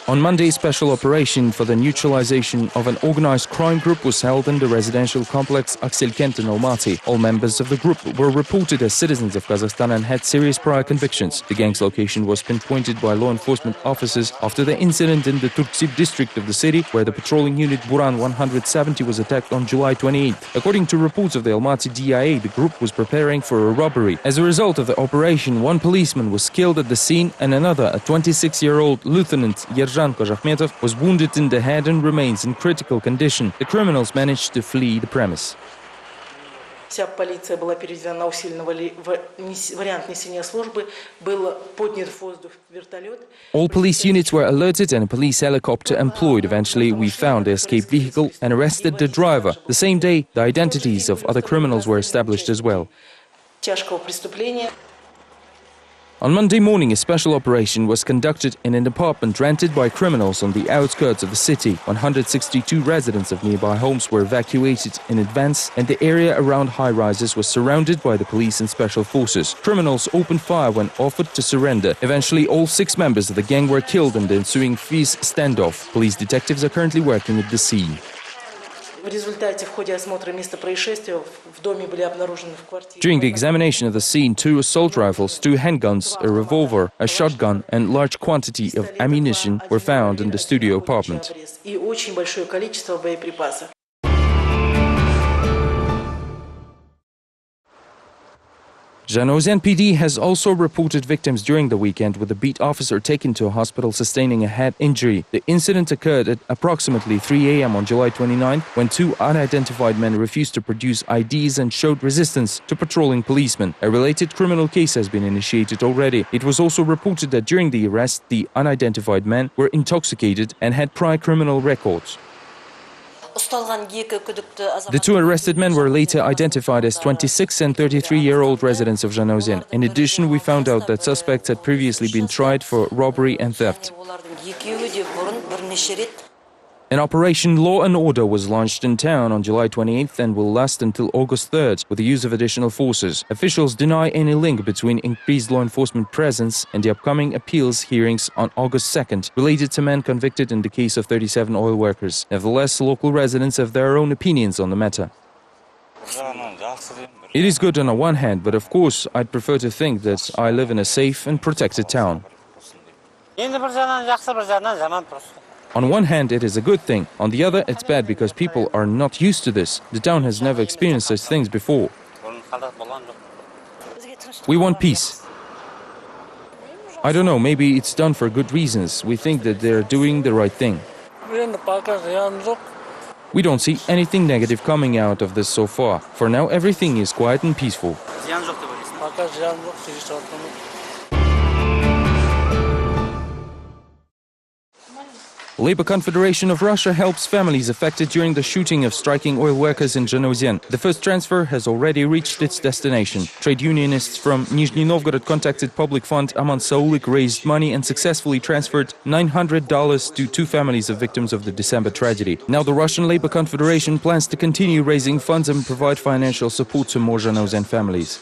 On Monday, a special operation for the neutralization of an organized crime group was held in the residential complex Akselkent in Almaty. All members of the group were reported as citizens of Kazakhstan and had serious prior convictions. The gang's location was pinpointed by law enforcement officers after the incident in the Turksiv district of the city, where the patrolling unit Buran 170 was attacked on July 28th. According to reports of the Almaty DIA, the group was preparing for a robbery. As a result of the operation, one policeman was killed at the scene and another, a 26-year-old Lieutenant Yerzhan Kozakhmetov, was wounded in the head and remains in critical condition. The criminals managed to flee the premise. Вся полиция была переведена на усиленный вариант несения службы, был поднят в воздух вертолет. All police units were alerted and a police helicopter employed. Eventually, we found the escape vehicle and arrested the driver. The same day, the identities of other criminals were established as well. Тяжкого преступления. On Monday morning, a special operation was conducted in an apartment rented by criminals on the outskirts of the city. 162 residents of nearby homes were evacuated in advance, and the area around high-rises was surrounded by the police and special forces. Criminals opened fire when offered to surrender. Eventually, all 6 members of the gang were killed in the ensuing fierce standoff. Police detectives are currently working at the scene. During the examination of the scene, 2 assault rifles, 2 handguns, a revolver, a shotgun and large quantity of ammunition were found in the studio apartment. Zhanaozen PD has also reported victims during the weekend, with a beat officer taken to a hospital sustaining a head injury. The incident occurred at approximately 3 a.m. on July 29, when 2 unidentified men refused to produce IDs and showed resistance to patrolling policemen. A related criminal case has been initiated already. It was also reported that during the arrest, the unidentified men were intoxicated and had prior criminal records. The 2 arrested men were later identified as 26 and 33-year-old residents of Zhanaozen. In addition, we found out that suspects had previously been tried for robbery and theft. An Operation Law and Order was launched in town on July 28th and will last until August 3rd, with the use of additional forces. Officials deny any link between increased law enforcement presence and the upcoming appeals hearings on August 2nd, related to men convicted in the case of 37 oil workers. Nevertheless, local residents have their own opinions on the matter. It is good on the one hand, but of course I'd prefer to think that I live in a safe and protected town. On one hand, it is a good thing. On the other, it's bad because people are not used to this. The town has never experienced such things before. We want peace. I don't know, maybe it's done for good reasons. We think that they're doing the right thing. We don't see anything negative coming out of this so far. For now, everything is quiet and peaceful. Labour Confederation of Russia helps families affected during the shooting of striking oil workers in Zhanaozen. The first transfer has already reached its destination. Trade unionists from Nizhny Novgorod contacted public fund Aman Saulik, raised money and successfully transferred $900 to 2 families of victims of the December tragedy. Now the Russian Labour Confederation plans to continue raising funds and provide financial support to more Zhanaozen families.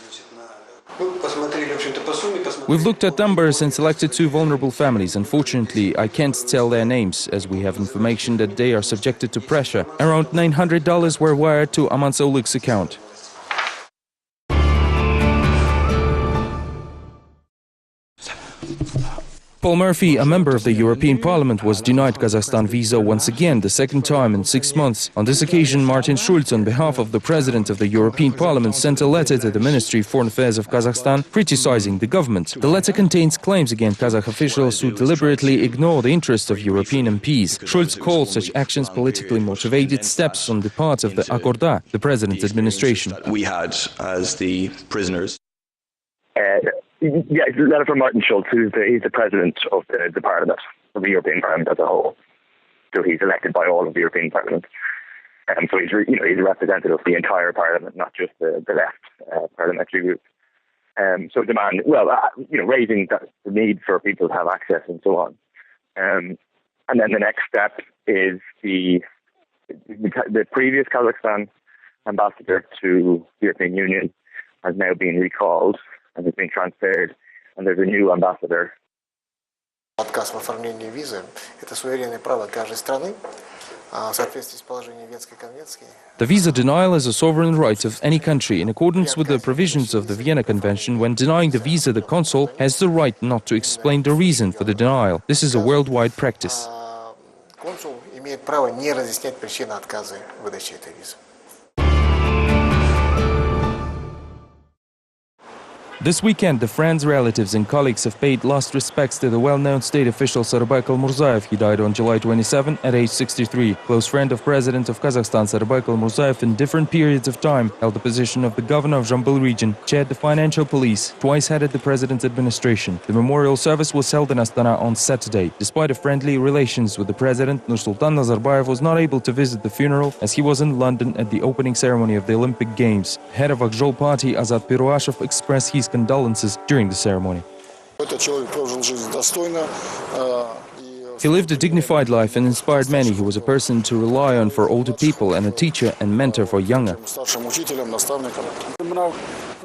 We've looked at numbers and selected 2 vulnerable families. Unfortunately, I can't tell their names, as we have information that they are subjected to pressure. Around $900 were wired to Aman Saulik's account. Paul Murphy, a member of the European Parliament, was denied Kazakhstan visa once again, the second time in 6 months. On this occasion, Martin Schulz, on behalf of the President of the European Parliament, sent a letter to the Ministry of Foreign Affairs of Kazakhstan criticizing the government. The letter contains claims against Kazakh officials who deliberately ignore the interests of European MPs. Schulz called such actions politically motivated steps on the part of the Akorda, the President's administration. We had as the prisoners. Yeah, it's a letter from Martin Schulz, who's the president of the Parliament, of the European Parliament as a whole. So he's elected by all of the European Parliament. So he's a representative of the entire Parliament, not just the left parliamentary group. So demand, raising the need for people to have access and so on. And then the next step is the previous Kazakhstan ambassador to the European Union has now been recalled and has been transferred, and there's a new ambassador Отказ в оформлении визы – это суверенное право каждой страны в соответствии с положением Венской конвенции. The visa denial is a sovereign right of any country. In accordance with the provisions of the Vienna Convention, when denying the visa, the consul has the right not to explain the reason for the denial. This is a worldwide practice. Консул имеет право не разъяснять причины отказа в выдаче этой визы. This weekend, the friends, relatives and colleagues have paid last respects to the well-known state official Sarabay Almurzayev. He died on July 27 at age 63. Close friend of President of Kazakhstan, Sarabay Almurzayev, in different periods of time, held the position of the governor of Jambul region, chaired the financial police, twice headed the president's administration. The memorial service was held in Astana on Saturday. Despite friendly relations with the president, Nursultan Nazarbayev was not able to visit the funeral as he was in London at the opening ceremony of the Olympic Games. Head of Akjol party, Azat Piruashov, expressed his condolences during the ceremony. He lived a dignified life and inspired many. He was a person to rely on for older people and a teacher and mentor for younger.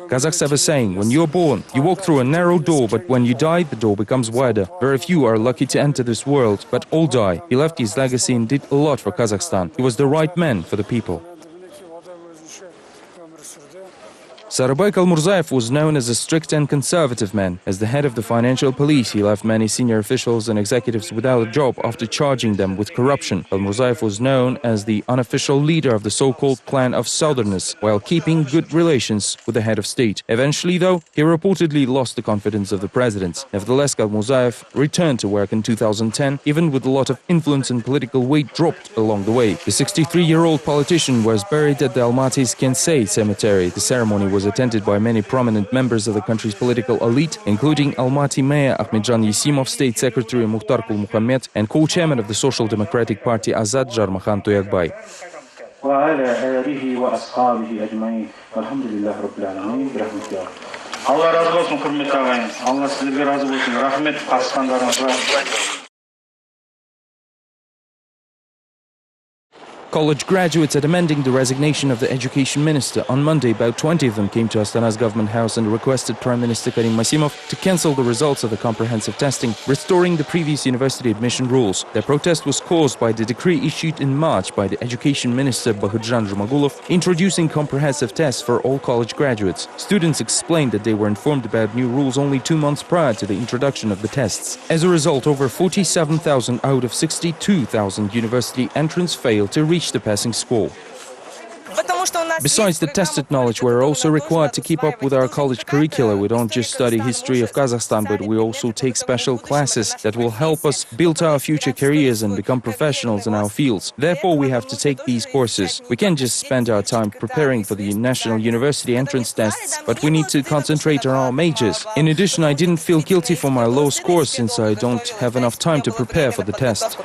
Kazakhs have a saying, when you're born, you walk through a narrow door, but when you die, the door becomes wider. Very few are lucky to enter this world, but all die. He left his legacy and did a lot for Kazakhstan. He was the right man for the people. Sarabay Almurzayev was known as a strict and conservative man. As the head of the financial police, he left many senior officials and executives without a job after charging them with corruption. Almurzayev was known as the unofficial leader of the so-called clan of Southerners, while keeping good relations with the head of state. Eventually, though, he reportedly lost the confidence of the president. Nevertheless, Almurzayev returned to work in 2010, even with a lot of influence and political weight dropped along the way. The 63-year-old politician was buried at the Almaty's Kensei cemetery. The ceremony was attended by many prominent members of the country's political elite, including Almaty Mayor Ahmedjan Yesimov, State Secretary Mukhtar Kulmuhammed, and co-chairman of the Social Democratic Party Azad Jarmakhan Toyagbay. Allah razı olsun hürmetli ağayım. Allah sizlerge razı olsun. Rahmet Kazakhstanlarınıza. College graduates are demanding the resignation of the education minister. On Monday, about 20 of them came to Astana's government house and requested Prime Minister Karim Masimov to cancel the results of the comprehensive testing, restoring the previous university admission rules. Their protest was caused by the decree issued in March by the education minister Bahudjan Jumagulov, introducing comprehensive tests for all college graduates. Students explained that they were informed about new rules only 2 months prior to the introduction of the tests. As a result, over 47,000 out of 62,000 university entrants failed to reach the passing score. Besides the tested knowledge, we're also required to keep up with our college curricula. We don't just study history of Kazakhstan, but we also take special classes that will help us build our future careers and become professionals in our fields. Therefore, we have to take these courses. We can't just spend our time preparing for the national university entrance tests, but we need to concentrate on our majors. In addition, I didn't feel guilty for my low scores since I don't have enough time to prepare for the test.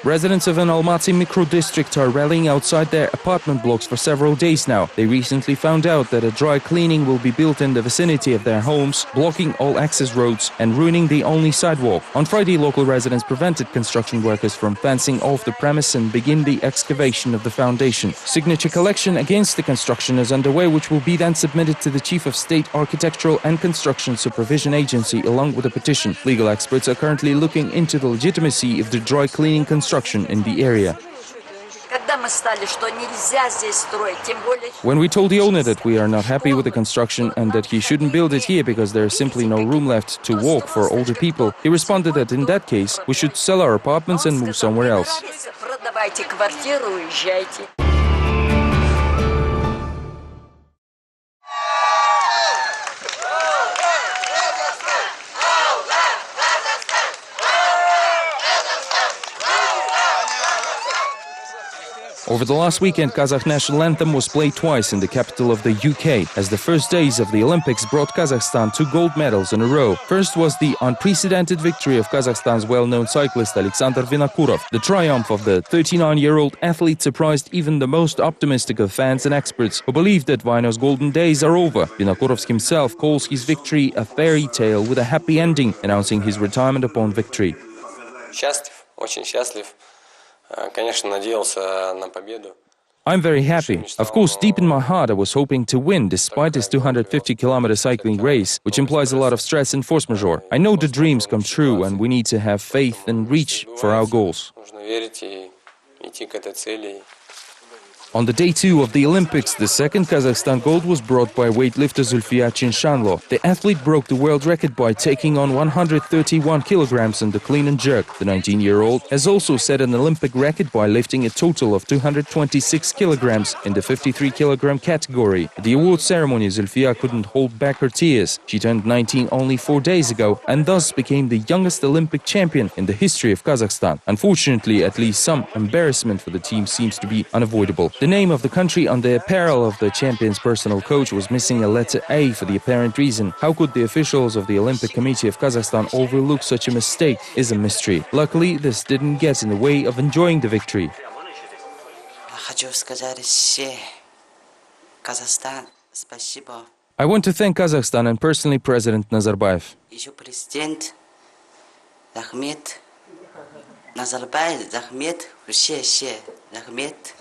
Residents of an Almaty micro-district are rallying outside their apartment blocks for several days now. They recently found out that a dry cleaning will be built in the vicinity of their homes, blocking all access roads and ruining the only sidewalk. On Friday, local residents prevented construction workers from fencing off the premise and begin the excavation of the foundation. Signature collection against the construction is underway, which will be then submitted to the Chief of State Architectural and Construction Supervision Agency along with a petition. Legal experts are currently looking into the legitimacy of the dry cleaning construction in the area. When we told the owner that we are not happy with the construction and that he shouldn't build it here because there is simply no room left to walk for older people, he responded that in that case we should sell our apartments and move somewhere else. Over the last weekend, Kazakh national anthem was played twice in the capital of the UK, as the first days of the Olympics brought Kazakhstan 2 gold medals in a row. First was the unprecedented victory of Kazakhstan's well-known cyclist Alexander Vinokurov. The triumph of the 39-year-old athlete surprised even the most optimistic of fans and experts, who believed that Vino's golden days are over. Vinokurov himself calls his victory a fairy tale with a happy ending, announcing his retirement upon victory. Счастлив, очень счастлив. Конечно, надеялся на победу. I'm very happy. Of course, deep in my heart, I was hoping to win despite this 250-kilometer cycling race, which implies a lot of stress and force majeure. I know the dreams come true and we need to have faith and reach for our goals. On the day 2 of the Olympics, the second Kazakhstan gold was brought by weightlifter Zulfiya Chinshanlo. The athlete broke the world record by taking on 131 kilograms in the clean and jerk. The 19-year-old has also set an Olympic record by lifting a total of 226 kilograms in the 53-kilogram category. At the award ceremony, Zulfiya couldn't hold back her tears. She turned 19 only 4 days ago and thus became the youngest Olympic champion in the history of Kazakhstan. Unfortunately, at least some embarrassment for the team seems to be unavoidable. The name of the country on the apparel of the champion's personal coach was missing a letter A for the apparent reason. How could the officials of the Olympic Committee of Kazakhstan overlook such a mistake is a mystery. Luckily, this didn't get in the way of enjoying the victory. I want to thank Kazakhstan and personally President Nazarbayev. Назарбаев, Захмет, все, Захмет.